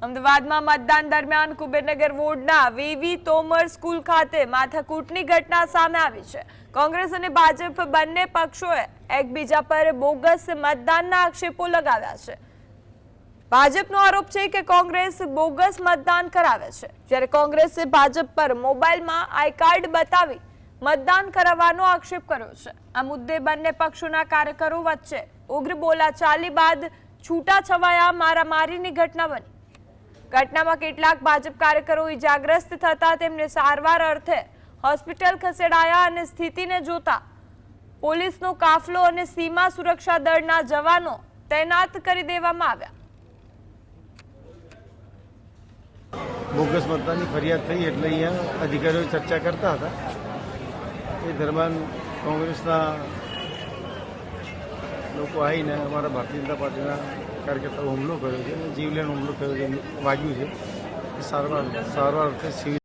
અમદાવાદમાં મતદાન દરમિયાન કુબેરનગર વોર્ડના વીવી તોમર સ્કૂલ ખાતે માથાકૂટની ઘટના સામે આવી છે। કોંગ્રેસ અને ભાજપ બંને પક્ષોએ એકબીજા પર બોગસ મતદાનના આક્ષેપો લગાવ્યા છે। ભાજપનો આરોપ છે કે કોંગ્રેસ બોગસ મતદાન કરાવે છે, જ્યારે કોંગ્રેસે ભાજપ પર મોબાઈલમાં આઈ કાર્ડ બતાવી મતદાન કરાવવાનો આક્ષેપ કર્યો છે। આ મુદ્દે બંને પક્ષોના કાર્યકરો વચ્ચે ઉગ્ર બોલાચાલી બાદ છૂટાછવાયા મારામારીની ઘટના બની। ઘટનામાં કેટલાક ભાજપ કાર્યકરો ઇજાગ્રસ્ત થતા તેમને સારવાર અર્થે હોસ્પિટલ ખસેડાયા અને સ્થિતિને જોતા પોલીસનો કાફલો અને સીમા સુરક્ષા દળના જવાનો તૈનાત કરી દેવામાં આવ્યા। બોગસ મતદાનની ફરિયાદ થઈ એટલે અહીંયા અધિકારીઓ ચર્ચા કરતા હતા। એ દરમિયાન કોંગ્રેસના લોકો આવીને અમારા ભારતીય જનતા પાર્ટીના કાર્યકર્તાઓ હુમલો કર્યો છે અને જીવલેણ હુમલો કર્યો છે, વાગ્યું છે। સારવાર અર્થે સિવિલ